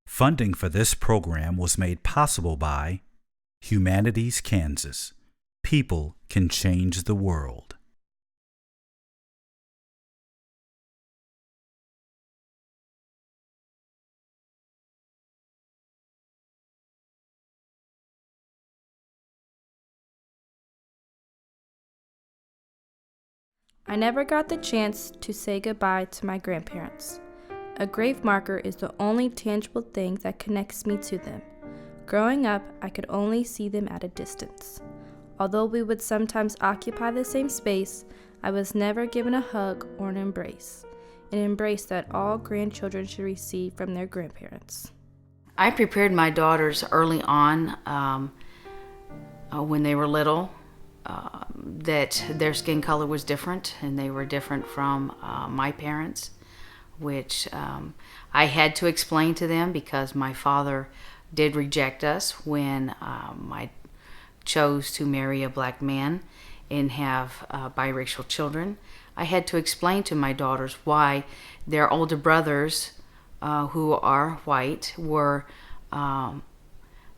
Funding for this program was made possible by Humanities Kansas. People can change the world. I never got the chance to say goodbye to my grandparents. A grave marker is the only tangible thing that connects me to them. Growing up, I could only see them at a distance. Although we would sometimes occupy the same space, I was never given a hug or an embrace that all grandchildren should receive from their grandparents. I prepared my daughters early on when they were little that their skin color was different and they were different from my parents, which I had to explain to them because my father did reject us when I chose to marry a black man and have biracial children. I had to explain to my daughters why their older brothers who are white were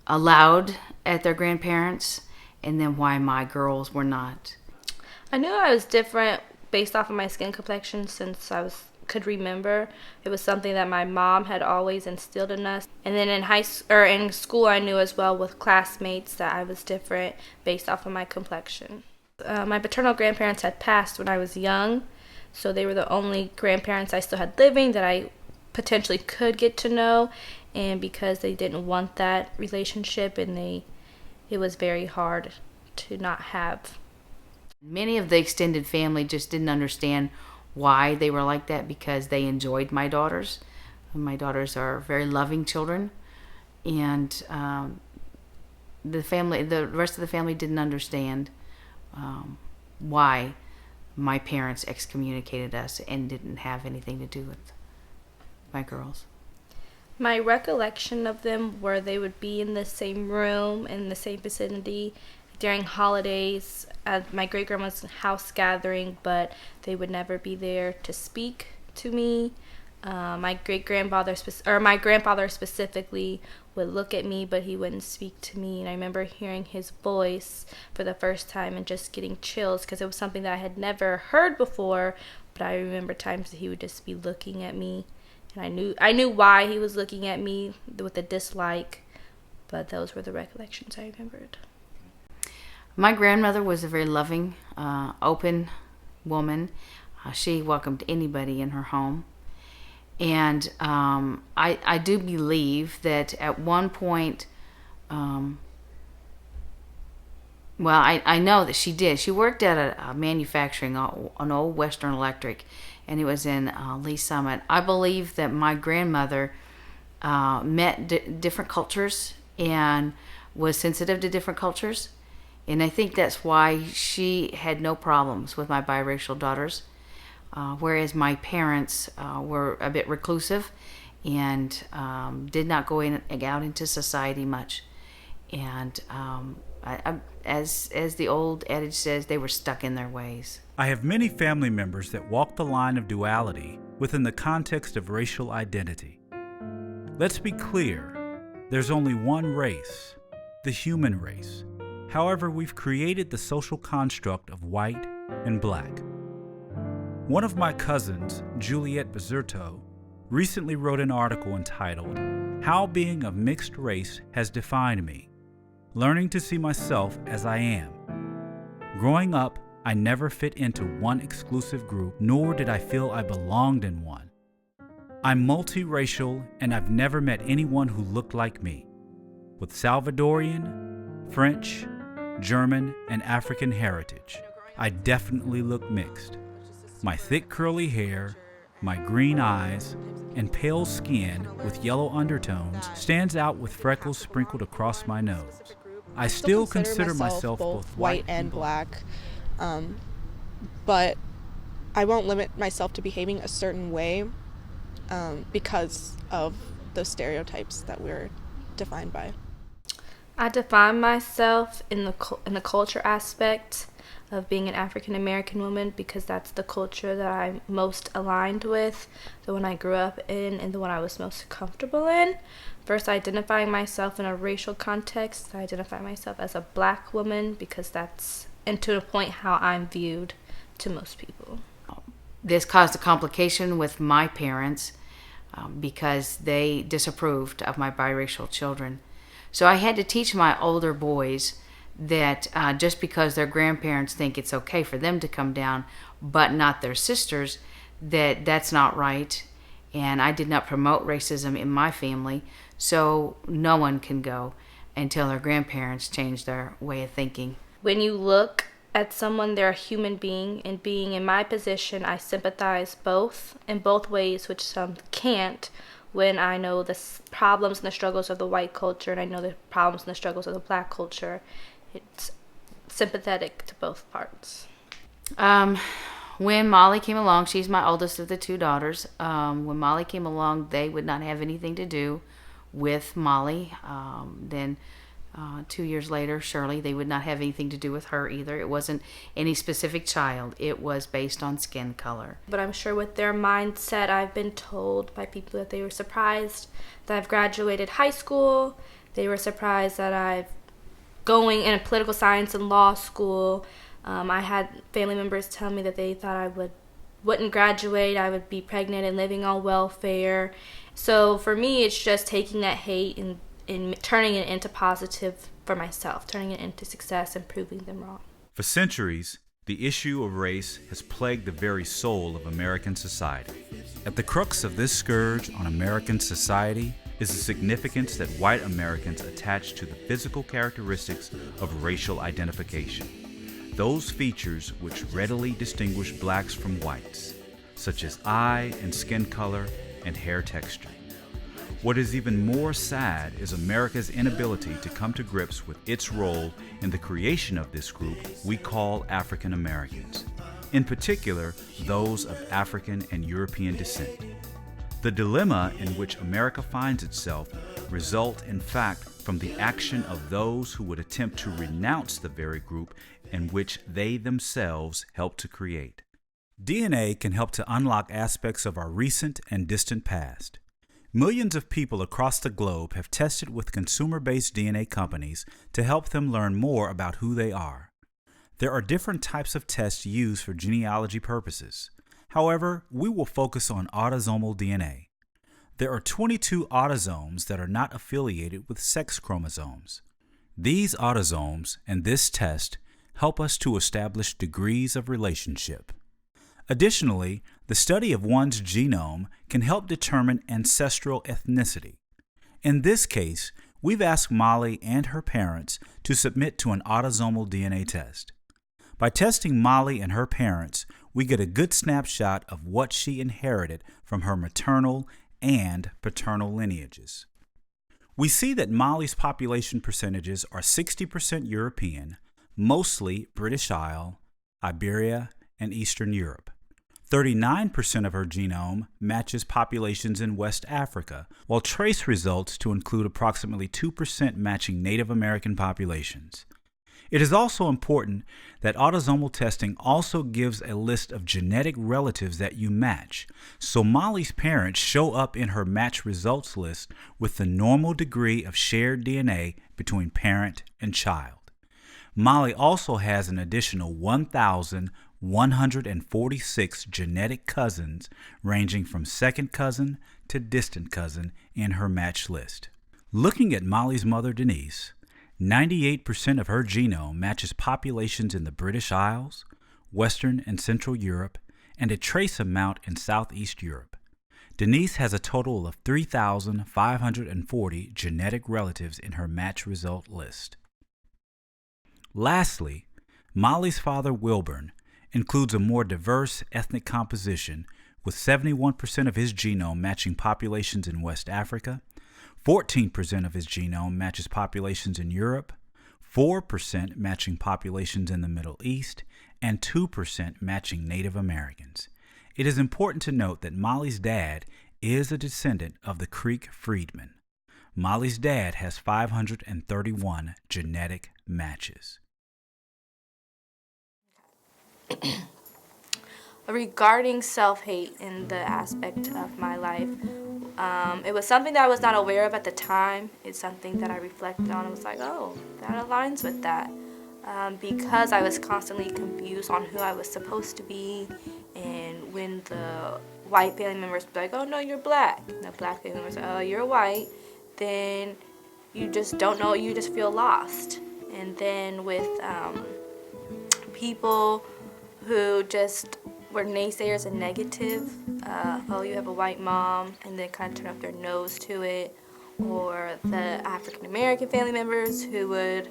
allowed at their grandparents, and then why my girls were not. I knew I was different based off of my skin complexion since could remember. It was something that my mom had always instilled in us. And then in school, I knew as well with classmates that I was different based off of my complexion. My paternal grandparents had passed when I was young, so they were the only grandparents I still had living that I potentially could get to know. And because they didn't want that relationship, and it was very hard to not have. Many of the extended family just didn't understand why they were like that because they enjoyed my daughters. My daughters are very loving children, and the rest of the family didn't understand why my parents excommunicated us and didn't have anything to do with my girls. My recollection of them were they would be in the same room, in the same vicinity during holidays at my great-grandma's house gathering, but they would never be there to speak to me. My grandfather specifically would look at me, but he wouldn't speak to me. And I remember hearing his voice for the first time and just getting chills because it was something that I had never heard before. But I remember times that he would just be looking at me, and I knew why he was looking at me with a dislike. But those were the recollections I remembered. My grandmother was a very loving, open woman. She welcomed anybody in her home. And I do believe that at one point, I know that she did. She worked at a manufacturing, an old Western Electric, and it was in Lee Summit. I believe that my grandmother met different cultures and was sensitive to different cultures. And I think that's why she had no problems with my biracial daughters, whereas my parents were a bit reclusive and did not go out into society much. And as the old adage says, they were stuck in their ways. I have many family members that walk the line of duality within the context of racial identity. Let's be clear, there's only one race, the human race. However, we've created the social construct of white and black. One of my cousins, Juliet Bizerto, recently wrote an article entitled, "How Being of Mixed Race Has Defined Me, Learning to See Myself as I Am." Growing up, I never fit into one exclusive group, nor did I feel I belonged in one. I'm multiracial, and I've never met anyone who looked like me. With Salvadorian, French, German, and African heritage, I definitely look mixed. My thick curly hair, my green eyes, and pale skin with yellow undertones stands out with freckles sprinkled across my nose. I still consider myself both white and black, but I won't limit myself to behaving a certain way because of those stereotypes that we're defined by. I define myself in the culture aspect of being an African American woman because that's the culture that I'm most aligned with, the one I grew up in, and the one I was most comfortable in. Versus identifying myself in a racial context, I identify myself as a black woman because that's, and to a point, how I'm viewed to most people. This caused a complication with my parents because they disapproved of my biracial children. So I had to teach my older boys that just because their grandparents think it's okay for them to come down, but not their sisters, that's not right. And I did not promote racism in my family, so no one can go until their grandparents change their way of thinking. When you look at someone, they're a human being, and being in my position, I sympathize both in both ways, which some can't. When I know the problems and the struggles of the white culture, and I know the problems and the struggles of the black culture, it's sympathetic to both parts. When Molly came along, she's my oldest of the two daughters. When Molly came along, they would not have anything to do with Molly. Then 2 years later, Shirley, they would not have anything to do with her either. It wasn't any specific child. It was based on skin color. But I'm sure with their mindset, I've been told by people that they were surprised that I've graduated high school. They were surprised that I've going in a political science and law school. I had family members tell me that they thought I wouldn't graduate. I would be pregnant and living on welfare. So for me, it's just taking that hate and turning it into positive for myself, turning it into success and proving them wrong. For centuries, the issue of race has plagued the very soul of American society. At the crux of this scourge on American society is the significance that white Americans attach to the physical characteristics of racial identification, those features which readily distinguish blacks from whites, such as eye and skin color and hair texture. What is even more sad is America's inability to come to grips with its role in the creation of this group we call African Americans, in particular those of African and European descent. The dilemma in which America finds itself result in fact from the action of those who would attempt to renounce the very group in which they themselves helped to create. DNA can help to unlock aspects of our recent and distant past. Millions of people across the globe have tested with consumer-based DNA companies to help them learn more about who they are. There are different types of tests used for genealogy purposes. However, we will focus on autosomal DNA. There are 22 autosomes that are not affiliated with sex chromosomes. These autosomes and this test help us to establish degrees of relationship. Additionally, the study of one's genome can help determine ancestral ethnicity. In this case, we've asked Molly and her parents to submit to an autosomal DNA test. By testing Molly and her parents, we get a good snapshot of what she inherited from her maternal and paternal lineages. We see that Molly's population percentages are 60% European, mostly British Isle, Iberia, and Eastern Europe. 39% of her genome matches populations in West Africa, while trace results to include approximately 2% matching Native American populations. It is also important that autosomal testing also gives a list of genetic relatives that you match, so Molly's parents show up in her match results list with the normal degree of shared DNA between parent and child. Molly also has an additional 1,146 genetic cousins ranging from second cousin to distant cousin in her match list. Looking at Molly's mother, Denise, 98% of her genome matches populations in the British Isles, Western and Central Europe, and a trace amount in Southeast Europe. Denise has a total of 3,540 genetic relatives in her match result list. Lastly, Molly's father, Wilburn, includes a more diverse ethnic composition, with 71% of his genome matching populations in West Africa, 14% of his genome matches populations in Europe, 4% matching populations in the Middle East, and 2% matching Native Americans. it is important to note that Molly's dad is a descendant of the Creek freedmen. Molly's dad has 531 genetic matches. Regarding self-hate in the aspect of my life, it was something that I was not aware of at the time. It's something that I reflected on and was like, oh, that aligns with that. Because I was constantly confused on who I was supposed to be, and when the white family members would be like, oh no, you're black, and the black family members, oh, you're white, then you just don't know, you just feel lost. And then with people who just were naysayers and negative, oh, you have a white mom, and then kind of turn up their nose to it, or the African American family members who would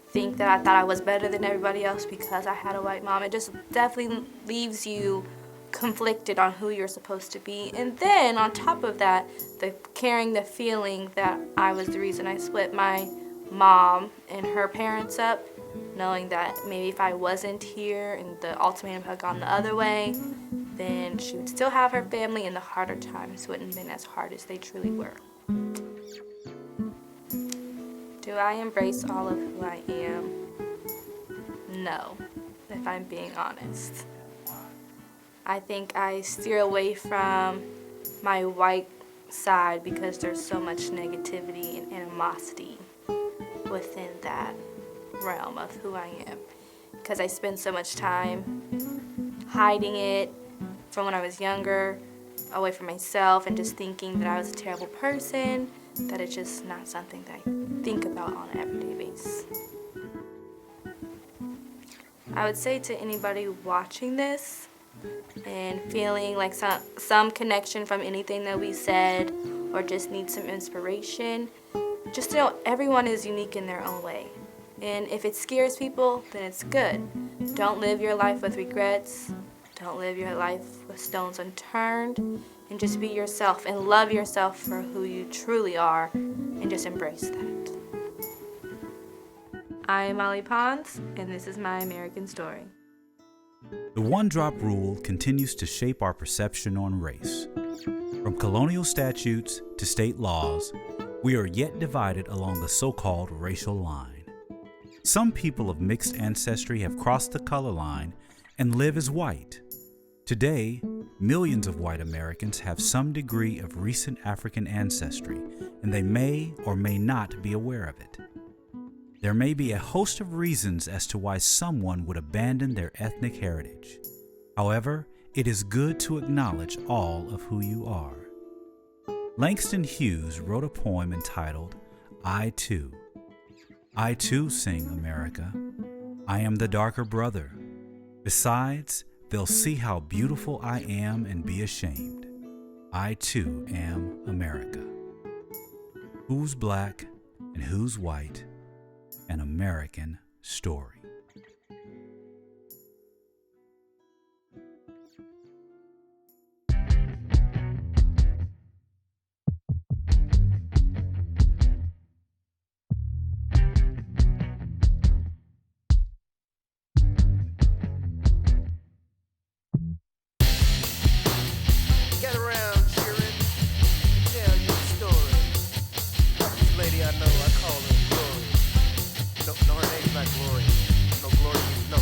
think that I thought I was better than everybody else because I had a white mom. It just definitely leaves you conflicted on who you're supposed to be. And then on top of that, carrying the feeling that I was the reason I split my mom and her parents up, knowing that maybe if I wasn't here and the ultimatum had gone the other way, then she would still have her family and the harder times wouldn't have been as hard as they truly were. Do I embrace all of who I am? No, if I'm being honest. I think I steer away from my white side because there's so much negativity and animosity within that realm of who I am. Because I spend so much time hiding it from when I was younger, away from myself, and just thinking that I was a terrible person, that it's just not something that I think about on an everyday basis. I would say to anybody watching this and feeling like some connection from anything that we said, or just need some inspiration, just to know everyone is unique in their own way. And if it scares people, then it's good. Don't live your life with regrets. Don't live your life with stones unturned. And just be yourself and love yourself for who you truly are, and just embrace that. I am Molly Pons, and this is my American story. The one-drop rule continues to shape our perception on race. From colonial statutes to state laws, we are yet divided along the so-called racial line. Some people of mixed ancestry have crossed the color line and live as white. Today, millions of white Americans have some degree of recent African ancestry, and they may or may not be aware of it. There may be a host of reasons as to why someone would abandon their ethnic heritage. However, it is good to acknowledge all of who you are. Langston Hughes wrote a poem entitled, I Too. I too sing America. I am the darker brother. Besides, they'll see how beautiful I am and be ashamed. I too am America. Who's black and who's white? An American story. Get around, cheering. Tell you a story. This lady I know, I call her Gloria. No, her name's not Gloria. No, Gloria, no.